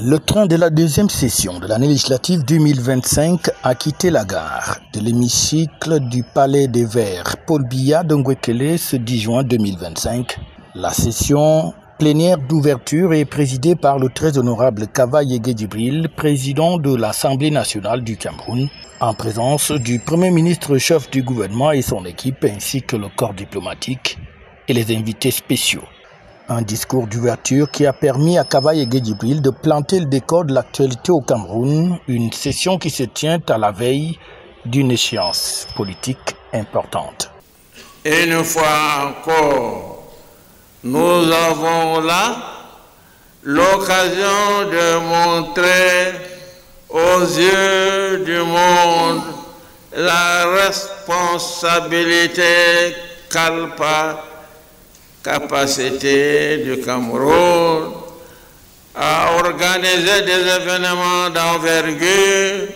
Le train de la deuxième session de l'année législative 2025 a quitté la gare de l'hémicycle du Palais des Verts Paul Biya de Ngwekele ce 10 juin 2025. La session plénière d'ouverture est présidée par le très honorable Kava Yegué Djibril, président de l'Assemblée nationale du Cameroun, en présence du Premier ministre chef du gouvernement et son équipe, ainsi que le corps diplomatique et les invités spéciaux. Un discours d'ouverture qui a permis à Kava Yegué Djibril de planter le décor de l'actualité au Cameroun, une session qui se tient à la veille d'une échéance politique importante. Une fois encore, nous avons là l'occasion de montrer aux yeux du monde la responsabilité capacité du Cameroun à organiser des événements d'envergure,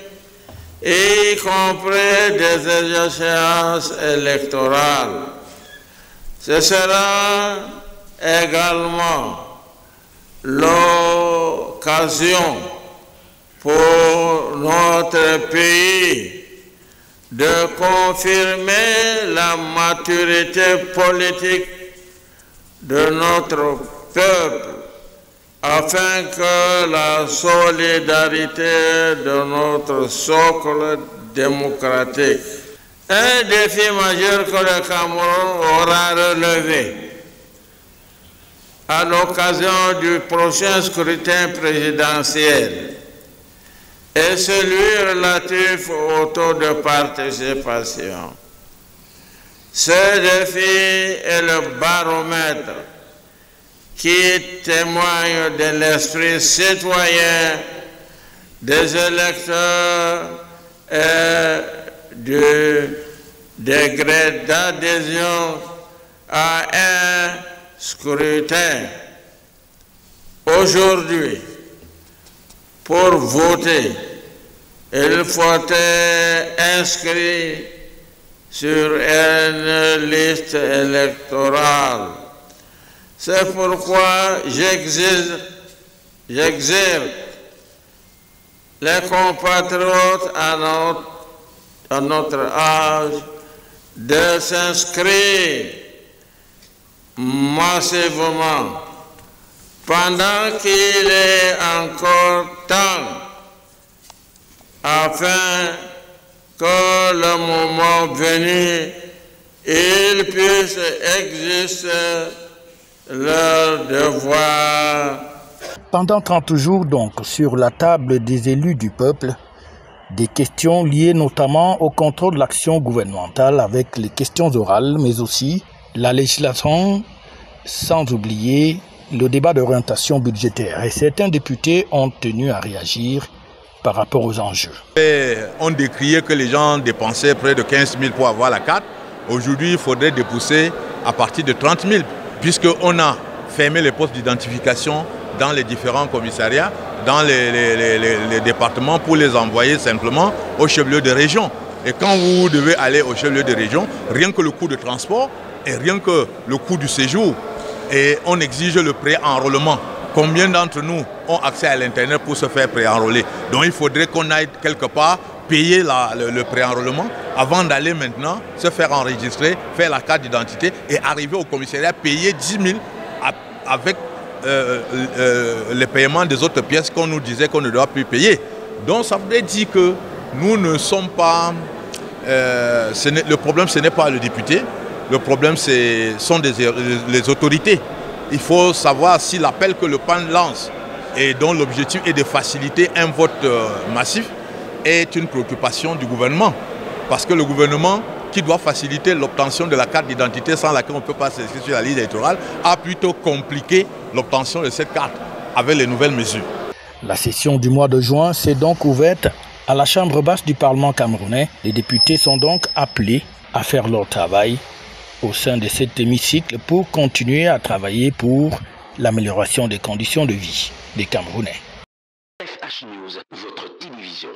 y compris des échéances électorales. Ce sera également l'occasion pour notre pays de confirmer la maturité politique de notre peuple afin que la solidarité de notre socle démocratique, un défi majeur que le Cameroun aura relevé à l'occasion du prochain scrutin présidentiel, et celui relatif au taux de participation. Ce défi est le baromètre qui témoigne de l'esprit citoyen des électeurs et du degré d'adhésion à un scrutin. Aujourd'hui, pour voter, il faut être inscrit sur une liste électorale. C'est pourquoi j'exhorte les compatriotes à notre âge de s'inscrire massivement pendant qu'il est encore temps, afin que le moment venu, ils puissent exercer leur devoir. Pendant 30 jours donc, sur la table des élus du peuple, des questions liées notamment au contrôle de l'action gouvernementale avec les questions orales, mais aussi la législation, sans oublier le débat d'orientation budgétaire. Et certains députés ont tenu à réagir par rapport aux enjeux. On décriait que les gens dépensaient près de 15 000 pour avoir la carte. Aujourd'hui, il faudrait dépousser à partir de 30 000, puisqu'on a fermé les postes d'identification dans les différents commissariats, dans les départements, pour les envoyer simplement au chef-lieu de région. Et quand vous devez aller au chef-lieu de région, rien que le coût de transport et rien que le coût du séjour, et on exige le pré-enrôlement. Combien d'entre nous ont accès à l'Internet pour se faire pré-enrôler? Donc il faudrait qu'on aille quelque part payer le pré-enrôlement avant d'aller maintenant se faire enregistrer, faire la carte d'identité et arriver au commissariat, payer 10 000 avec le paiement des autres pièces qu'on nous disait qu'on ne doit plus payer. Donc ça veut dire que nous ne sommes pas... le problème, ce n'est pas le député. Le problème, sont les autorités. Il faut savoir si l'appel que le PAN lance et dont l'objectif est de faciliter un vote massif est une préoccupation du gouvernement. Parce que le gouvernement, qui doit faciliter l'obtention de la carte d'identité sans laquelle on ne peut pas s'inscrire sur la liste électorale, a plutôt compliqué l'obtention de cette carte avec les nouvelles mesures. La session du mois de juin s'est donc ouverte à la Chambre basse du Parlement camerounais. Les députés sont donc appelés à faire leur travail au sein de cet hémicycle pour continuer à travailler pour l'amélioration des conditions de vie des Camerounais. FH News, votre télévision.